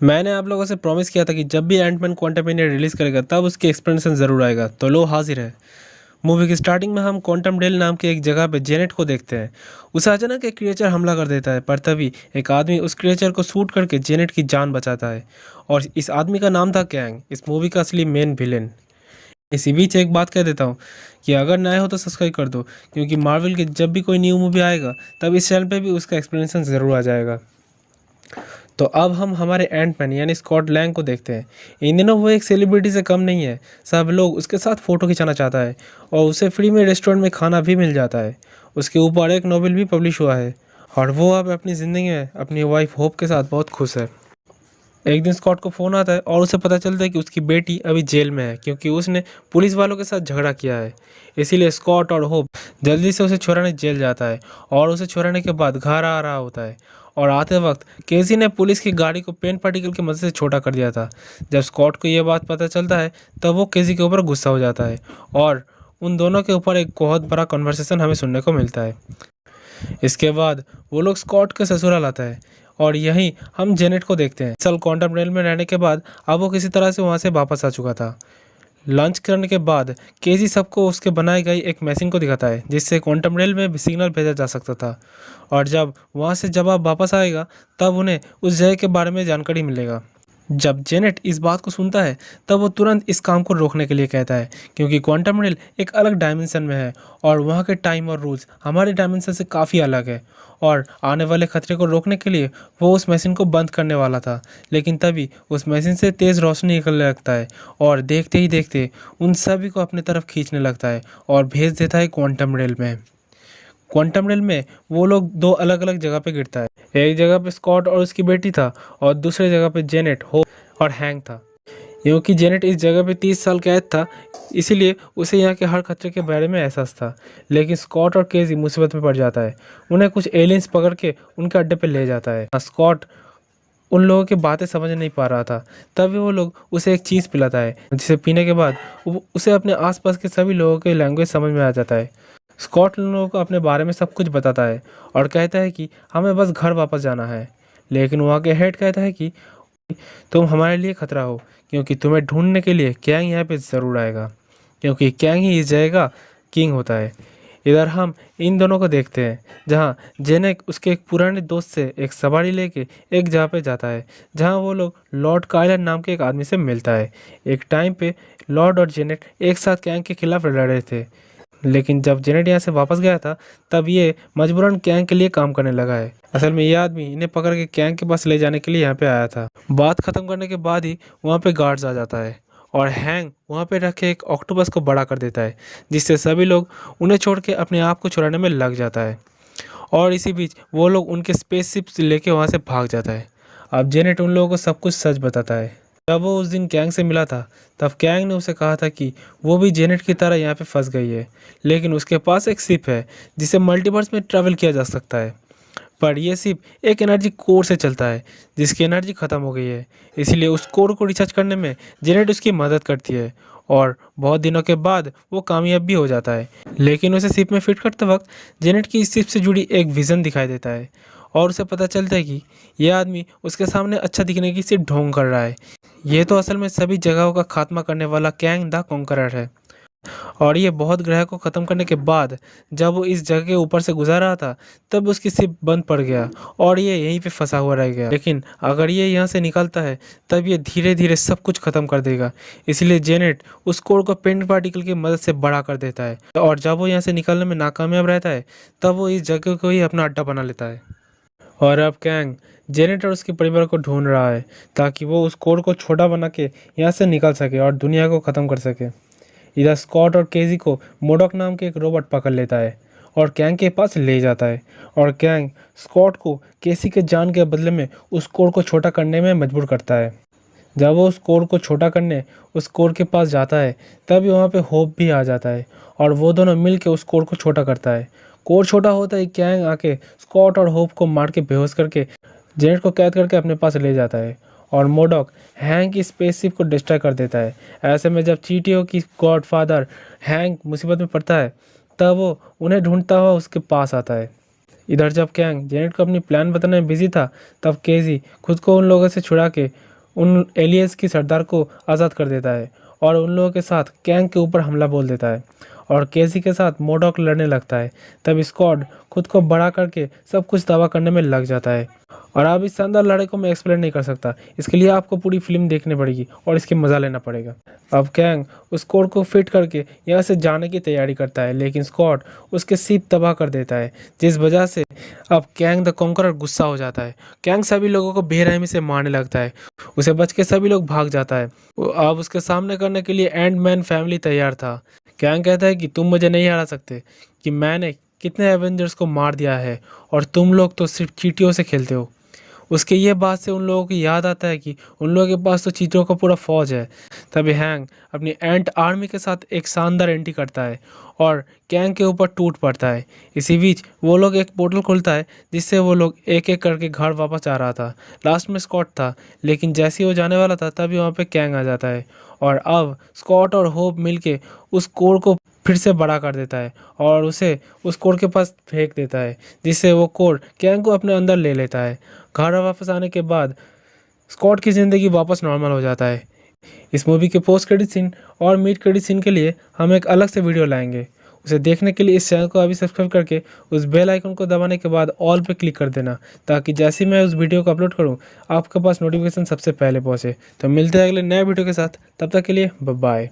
मैंने आप लोगों से प्रॉमिस किया था कि जब भी एंटमैन क्वांटमania रिलीज़ करेगा तब उसकी एक्सप्लेनेशन ज़रूर आएगा, तो लो हाजिर है। मूवी की स्टार्टिंग में हम क्वांटम डेल नाम के एक जगह पे जेनेट को देखते हैं। उसे अचानक एक क्रिएचर हमला कर देता है, पर तभी एक आदमी उस क्रिएचर को शूट करके जेनेट की जान बचाता है। और इस आदमी का नाम था कैंग, इस मूवी का असली मेन विलेन। इसी बीच एक बात कह देता हूँ कि अगर नए हो तो सब्सक्राइब कर दो, क्योंकि मार्वल की जब भी कोई न्यू मूवी आएगा तब इस चैनल पे भी उसका एक्सप्लेनेशन ज़रूर आ जाएगा। तो अब हम हमारे एंटमैन यानी स्कॉट लैंग को देखते हैं। इन दिनों वो एक सेलिब्रिटी से कम नहीं है, सब लोग उसके साथ फ़ोटो खिंचाना चाहता है और उसे फ्री में रेस्टोरेंट में खाना भी मिल जाता है। उसके ऊपर एक नोवेल भी पब्लिश हुआ है और वो अब अपनी ज़िंदगी में अपनी वाइफ होप के साथ बहुत खुश है। एक दिन स्कॉट को फ़ोन आता है और उसे पता चलता है कि उसकी बेटी अभी जेल में है, क्योंकि उसने पुलिस वालों के साथ झगड़ा किया है। इसीलिए स्कॉट और होप जल्दी से उसे छुड़ाने जेल जाता है और उसे छुड़ाने के बाद घर आ रहा होता है। और आते वक्त केसी ने पुलिस की गाड़ी को पेन पार्टिकल की मदद से छोटा कर दिया था। जब स्कॉट को यह बात पता चलता है तब वो केसी के ऊपर गुस्सा हो जाता है और उन दोनों के ऊपर एक बहुत बड़ा कन्वर्सेशन हमें सुनने को मिलता है। इसके बाद वो लोग स्कॉट के ससुराल आता है और यहीं हम जेनेट को देखते हैं। सल क्वांटम रेल में रहने के बाद अब वो किसी तरह से वहाँ से वापस आ चुका था। लंच करने के बाद केजी सबको उसके बनाई गई एक मशीन को दिखाता है जिससे क्वांटम रेल में भी सिग्नल भेजा जा सकता था। और जब वहाँ से जवाब वापस आएगा तब उन्हें उस जगह के बारे में जानकारी मिलेगा। जब जेनेट इस बात को सुनता है तब वो तुरंत इस काम को रोकने के लिए कहता है, क्योंकि क्वांटम रेल एक अलग डायमेंशन में है और वहाँ के टाइम और रूल्स हमारे डायमेंशन से काफ़ी अलग है। और आने वाले खतरे को रोकने के लिए वो उस मशीन को बंद करने वाला था, लेकिन तभी उस मशीन से तेज़ रोशनी निकलने लगता है और देखते ही देखते उन सभी को अपनी तरफ खींचने लगता है और भेज देता है क्वांटम रेल में। क्वांटम रेल में वो लोग दो अलग अलग जगह पे गिरता है। एक जगह पे स्कॉट और उसकी बेटी था और दूसरी जगह पे जेनेट, होप और हैंक था। क्योंकि जेनेट इस जगह पे 30 साल कैद था, इसीलिए उसे यहाँ के हर खतरे के बारे में एहसास था। लेकिन स्कॉट और केजी मुसीबत में पड़ जाता है। उन्हें कुछ एलियंस पकड़ के उनके अड्डे पे ले जाता है। स्कॉट उन लोगों की बातें समझ नहीं पा रहा था, तभी वो लोग उसे एक चीज़ पिलाता है जिसे पीने के बाद उसे अपने आसपास के सभी लोगों की लैंग्वेज समझ में आ जाता है। स्कॉट उन लोगों को अपने बारे में सब कुछ बताता है और कहता है कि हमें बस घर वापस जाना है। लेकिन वहाँ के हेड कहता है कि तुम हमारे लिए खतरा हो, क्योंकि तुम्हें ढूंढने के लिए कैंग यहाँ पे ज़रूर आएगा, क्योंकि कैंग ही इस जगह का किंग होता है। इधर हम इन दोनों को देखते हैं जहाँ जेनेट उसके एक पुराने दोस्त से एक सवारी लेके एक जगह पे जाता है जहाँ वो लोग लॉर्ड कायलन नाम के एक आदमी से मिलता है। एक टाइम पे लॉर्ड और जेनेट एक साथ कैंग के खिलाफ लड़ रहे थे, लेकिन जब जेनेट यहाँ से वापस गया था तब ये मजबूरन कैंग के लिए काम करने लगा है। असल में ये आदमी इन्हें पकड़ के कैंग के पास ले जाने के लिए यहाँ पे आया था। बात खत्म करने के बाद ही वहाँ पे गार्ड्स आ जाता है और हैंग वहाँ पे रखे एक ऑक्टोपस को बड़ा कर देता है, जिससे सभी लोग उन्हें छोड़ के अपने आप को छुड़ाने में लग जाता है। और इसी बीच वो लोग उनके स्पेसशिप लेके वहाँ से भाग जाता है। अब जेनेट उन लोगों को सब कुछ सच बताता है। जब वो उस दिन कैंग से मिला था तब कैंग ने उसे कहा था कि वो भी जेनेट की तरह यहाँ पे फंस गई है, लेकिन उसके पास एक शिप है जिसे मल्टीवर्स में ट्रैवल किया जा सकता है। पर यह शिप एक एनर्जी कोर से चलता है जिसकी एनर्जी ख़त्म हो गई है, इसीलिए उस कोर को रिचार्ज करने में जेनेट उसकी मदद करती है और बहुत दिनों के बाद वो कामयाब भी हो जाता है। लेकिन उसे शिप में फिट करते वक्त जेनेट की इस शिप से जुड़ी एक विज़न दिखाई देता है और उसे पता चलता है कि यह आदमी उसके सामने अच्छा दिखने की सिर्फ ढोंग कर रहा है। ये तो असल में सभी जगहों का खात्मा करने वाला कैंग द कॉन्करर है। और ये बहुत ग्रह को ख़त्म करने के बाद जब वो इस जगह के ऊपर से गुजर रहा था तब उसकी शिप बंद पड़ गया और ये यहीं पे फंसा हुआ रह गया। लेकिन अगर ये यहाँ से निकलता है तब ये धीरे धीरे सब कुछ ख़त्म कर देगा, इसलिए जेनेट उस कोड को पेंट पार्टिकल की मदद से बड़ा कर देता है। और जब वो यहाँ से निकलने में नाकामयाब रहता है तब वो इस जगह को ही अपना अड्डा बना लेता है। और अब कैंग जेनेट और उसके परिवार को ढूंढ रहा है ताकि वो उस कोड को छोटा बना के यहाँ से निकल सके और दुनिया को ख़त्म कर सके। इधर स्कॉट और केजी को मोडॉक नाम के एक रोबोट पकड़ लेता है और कैंग के पास ले जाता है और कैंग स्कॉट को केसी के जान के बदले में उस कोड को छोटा करने में मजबूर करता है। जब वो उस कोड को छोटा करने उस कोड के पास जाता है तभी वहाँ पे होप भी आ जाता है और वो दोनों मिल के उस कोड को छोटा करता है। कोड छोटा होता है, कैंग आके स्कॉट और होप को मार के बेहोश करके जेनेट को कैद करके अपने पास ले जाता है और मोडॉक हैंक की स्पेसशिप को डिस्ट्रॉय कर देता है। ऐसे में जब चीटियों की गॉडफादर हैंक मुसीबत में पड़ता है तब वो उन्हें ढूंढता हुआ उसके पास आता है। इधर जब कैंग जेनेट को अपनी प्लान बताने में बिजी था, तब केजी खुद को उन लोगों से छुड़ा के उन एलियंस की सरदार को आज़ाद कर देता है और उन लोगों के साथ कैंग के ऊपर हमला बोल देता है और केजी के साथ मोडॉक लड़ने लगता है। तब स्कॉट खुद को बड़ा करके सब कुछ दावा करने में लग जाता है। और अब इस शानदार लड़ाई को मैं एक्सप्लेन नहीं कर सकता, इसके लिए आपको पूरी फिल्म देखनी पड़ेगी और इसके मज़ा लेना पड़ेगा। अब कैंग उस कोड को फिट करके यहाँ से जाने की तैयारी करता है, लेकिन स्कॉट उसके शिप तबाह कर देता है, जिस वजह से अब कैंग द कॉन्करर गुस्सा हो जाता है। कैंग सभी लोगों को बेरहमी से मारने लगता है, उसे बच के सभी लोग भाग जाता है। अब उसके सामने करने के लिए एंड मैन फैमिली तैयार था। कैंग कहता है कि तुम मुझे नहीं हरा सकते, कि मैंने कितने एवेंजर्स को मार दिया है और तुम लोग तो सिर्फ चींटियों से खेलते हो। उसके ये बात से उन लोगों को याद आता है कि उन लोगों के पास तो चींटियों का पूरा फौज है। तभी हैंग अपनी एंट आर्मी के साथ एक शानदार एंट्री करता है और कैंग के ऊपर टूट पड़ता है। इसी बीच वो लोग एक पोर्टल खुलता है, जिससे वो लोग एक एक करके घर वापस आ रहा था। लास्ट में स्कॉट था, लेकिन जैसे ही वो जाने वाला था तभी वहाँ पे कैंग आ जाता है और अब स्कॉट और होप मिलके उस कोड को फिर से बड़ा कर देता है और उसे उस कोड के पास फेंक देता है, जिससे वो कोड कैंग को अपने अंदर ले लेता है। घर वापस आने के बाद स्कॉट की ज़िंदगी वापस नॉर्मल हो जाता है। इस मूवी के पोस्ट क्रेडिट सीन और मिड क्रेडिट सीन के लिए हम एक अलग से वीडियो लाएंगे। उसे देखने के लिए इस चैनल को अभी सब्सक्राइब करके उस बेल आइकन को दबाने के बाद ऑल पे क्लिक कर देना, ताकि जैसे ही मैं उस वीडियो को अपलोड करूं आपके पास नोटिफिकेशन सबसे पहले पहुंचे। तो मिलते हैं अगले नए वीडियो के साथ, तब तक के लिए बाय बाय।